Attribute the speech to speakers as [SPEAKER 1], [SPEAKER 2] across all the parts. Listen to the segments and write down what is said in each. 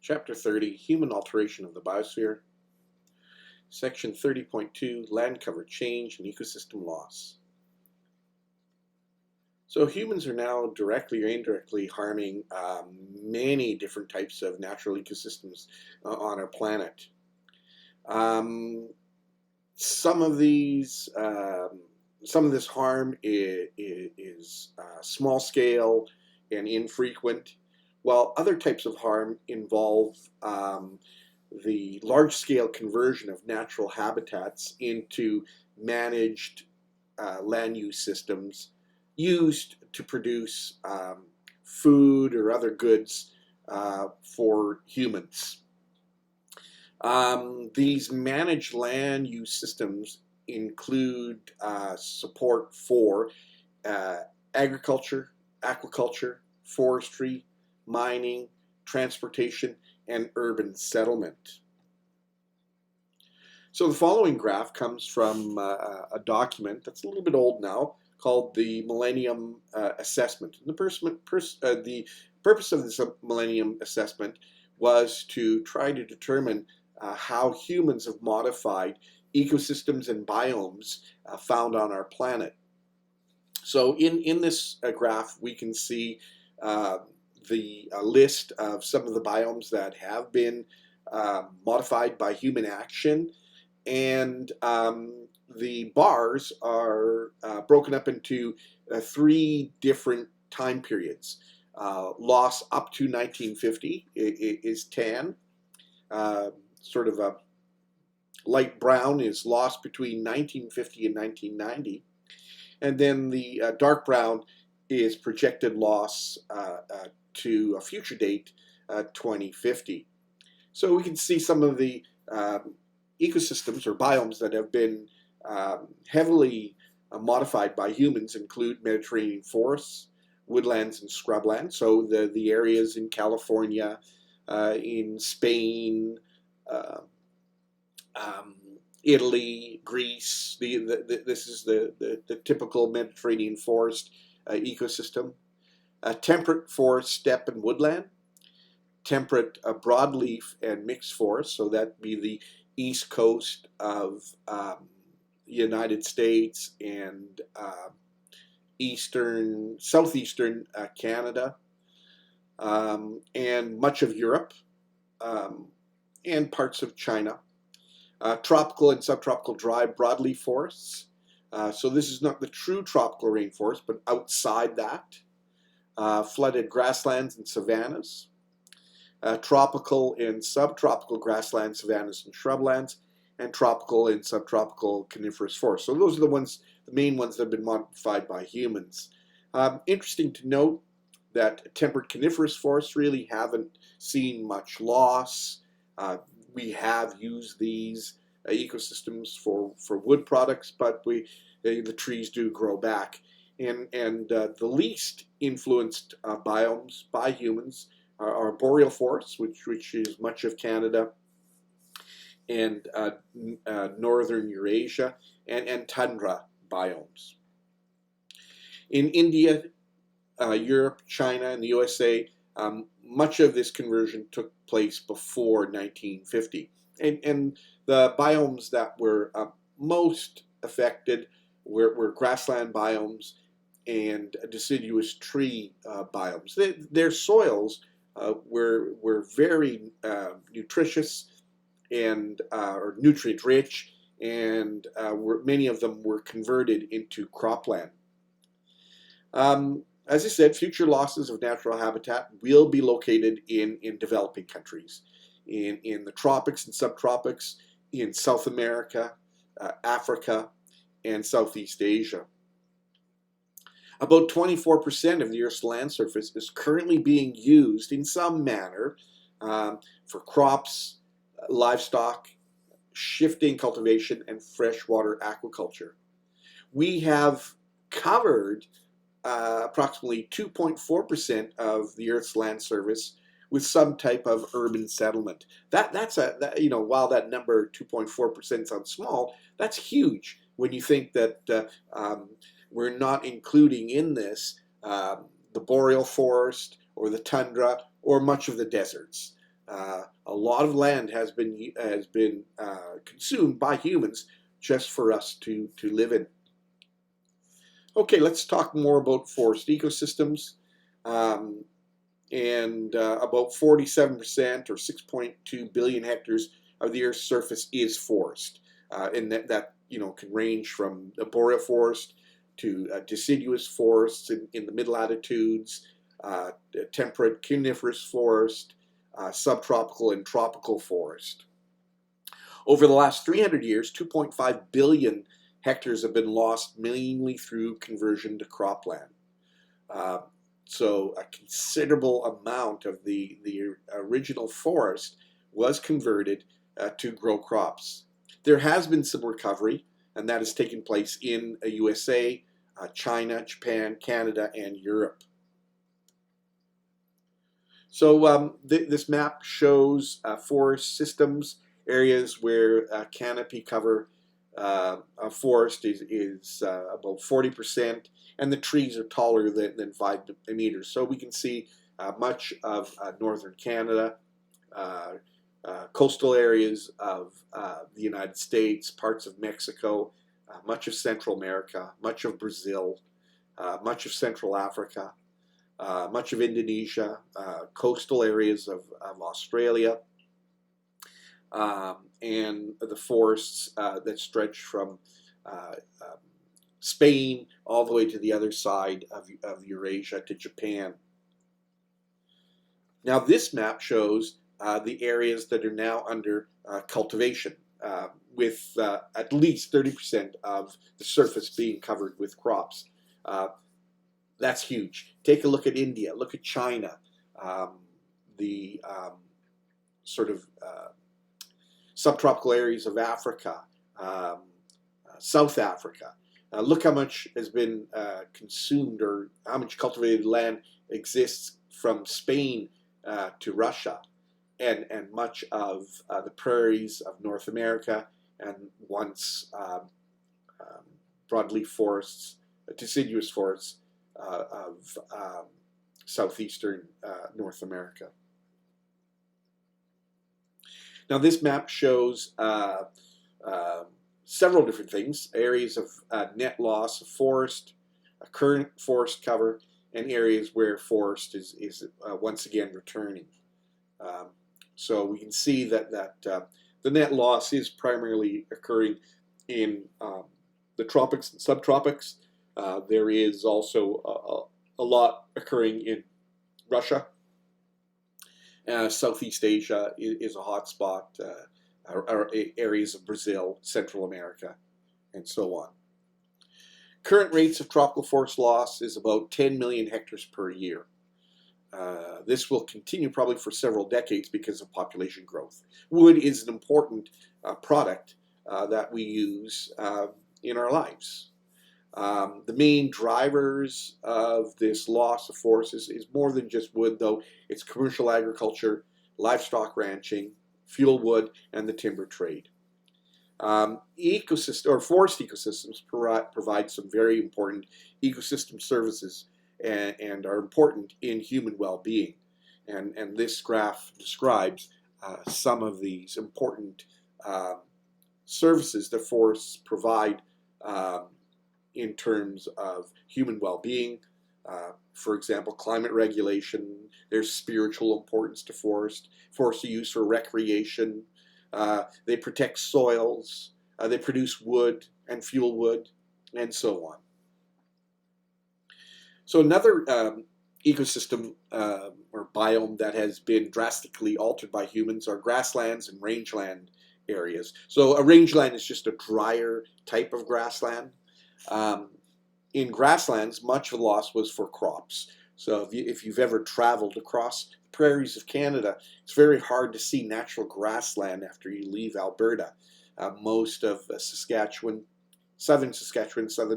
[SPEAKER 1] Chapter 30 Human Alteration of the Biosphere. Section 30.2 Land Cover Change and Ecosystem Loss. So humans are now directly or indirectly harming many different types of natural ecosystems on our planet. Some of this harm is small scale and infrequent, while other types of harm involve the large-scale conversion of natural habitats into managed land use systems used to produce food or other goods for humans. These managed land use systems include support for agriculture, aquaculture, forestry, mining, transportation, and urban settlement. So the following graph comes from a document that's a little bit old now called the Millennium Assessment. And the purpose of this Millennium Assessment was to try to determine how humans have modified ecosystems and biomes found on our planet. So in this graph, we can see the list of some of the biomes that have been modified by human action, and the bars are broken up into three different time periods. Loss up to 1950 is tan. Sort of a light brown is lost between 1950 and 1990. And then the dark brown is projected loss to a future date, 2050. So we can see some of the ecosystems or biomes that have been heavily modified by humans include Mediterranean forests, woodlands, and scrublands. So the areas in California, in Spain, Italy, Greece. This is the typical Mediterranean forest ecosystem. Temperate forest, steppe, and woodland. Temperate broadleaf and mixed forest, so that'd be the east coast of the United States and southeastern Canada, and much of Europe, and parts of China. Tropical and subtropical dry broadleaf forests. So this is not the true tropical rainforest, but outside that. Flooded grasslands and savannas. Tropical and subtropical grasslands, savannas, and shrublands, and tropical and subtropical coniferous forests. So those are the main ones that have been modified by humans. Interesting to note that temperate coniferous forests really haven't seen much loss. We have used these ecosystems for wood products, but the trees do grow back. And the least influenced biomes by humans are boreal forests, which is much of Canada and northern Eurasia, and tundra biomes. In India, Europe, China, and the USA, much of this conversion took place before 1950. And the biomes that were most affected were grassland biomes and deciduous tree biomes. Their soils were very nutritious and or nutrient rich, and many of them were converted into cropland. As I said, future losses of natural habitat will be located in developing countries, in the tropics and subtropics, in South America, Africa, and Southeast Asia. About 24% of the Earth's land surface is currently being used in some manner for crops, livestock, shifting cultivation, and freshwater aquaculture. We have covered approximately 2.4% of the Earth's land surface with some type of urban settlement. While that number 2.4% sounds small, that's huge when you think that we're not including in this the boreal forest or the tundra or much of the deserts. A lot of land has been consumed by humans just for us to live in. Okay, let's talk more about forest ecosystems. About 47% or 6.2 billion hectares of the Earth's surface is forest. And that can range from a boreal forest to deciduous forests in the mid latitudes, temperate coniferous forest, subtropical and tropical forest. Over the last 300 years, 2.5 billion hectares have been lost mainly through conversion to cropland. So a considerable amount of the original forest was converted to grow crops. There has been some recovery, and that has taken place in the USA, China, Japan, Canada, and Europe. So this map shows forest systems, areas where canopy cover of forest is about 40%, and the trees are taller than 5 meters. So we can see much of northern Canada, coastal areas of the United States, parts of Mexico, much of Central America, much of Brazil, much of Central Africa, much of Indonesia, coastal areas of Australia, and the forests that stretch from Spain all the way to the other side of Eurasia to Japan. Now this map shows the areas that are now under cultivation, with at least 30% of the surface being covered with crops. That's huge. Take a look at India, look at China, the subtropical areas of Africa, South Africa. Look how much has been consumed, or how much cultivated land exists from Spain to Russia, and much of the prairies of North America, and once broadleaf forests, deciduous forests of southeastern North America. Now this map shows several different things: areas of net loss of forest, current forest cover, and areas where forest is once again returning. So we can see that the net loss is primarily occurring in the tropics and subtropics. There is also a lot occurring in Russia. Southeast Asia is a hot spot, areas of Brazil, Central America, and so on. Current rates of tropical forest loss is about 10 million hectares per year. This will continue probably for several decades because of population growth. Wood is an important product that we use in our lives. The main drivers of this loss of forests is more than just wood, though. It's commercial agriculture, livestock ranching, fuel wood, and the timber trade. Forest ecosystems provide some very important ecosystem services and are important in human well-being. And this graph describes some of these important services that forests provide in terms of human well-being. For example, climate regulation. There's spiritual importance to forest. Forests are used for recreation. They protect soils. They produce wood and fuel wood, and so on. So another ecosystem or biome that has been drastically altered by humans are grasslands and rangeland areas. So a rangeland is just a drier type of grassland. In grasslands, much of the loss was for crops. So if you've ever traveled across the prairies of Canada, it's very hard to see natural grassland after you leave Alberta. Most of Saskatchewan, southern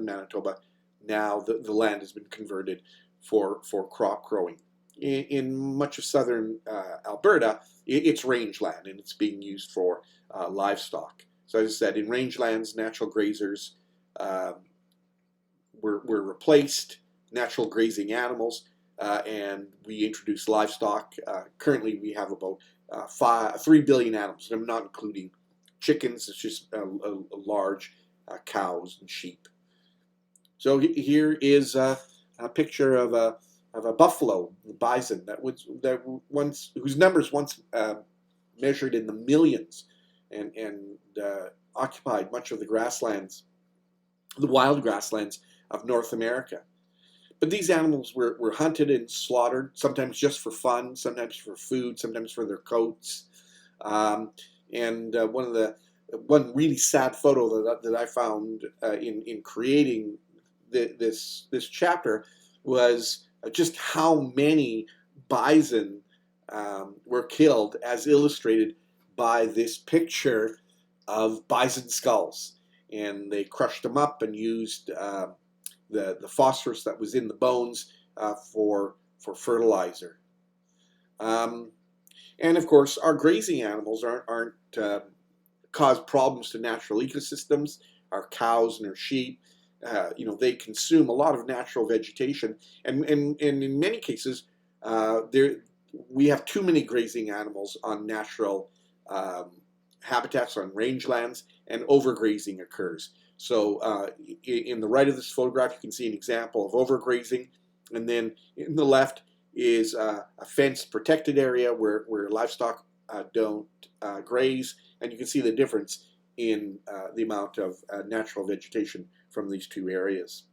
[SPEAKER 1] Manitoba, now the land has been converted for crop growing. In much of southern Alberta, it's rangeland, and it's being used for livestock. So as I said, in rangelands, natural grazers were replaced. Natural grazing animals and we introduce livestock. Currently, we have about 3 billion animals. I'm not including chickens. It's just a large cows and sheep. So here is a picture of a buffalo, bison whose numbers once measured in the millions, and occupied much of the grasslands, the wild grasslands of North America. But these animals were hunted and slaughtered, sometimes just for fun, sometimes for food, sometimes for their coats. And one really sad photo that I found in creating this chapter was just how many bison were killed, as illustrated by this picture of bison skulls. And they crushed them up and used the phosphorus that was in the bones for fertilizer. And of course, our grazing animals aren't cause problems to natural ecosystems. Our cows and our sheep, they consume a lot of natural vegetation, and in many cases, we have too many grazing animals on natural habitats, on rangelands, and overgrazing occurs. So in the right of this photograph, you can see an example of overgrazing, and then in the left is a fenced protected area where livestock don't graze, and you can see the difference in the amount of natural vegetation from these two areas.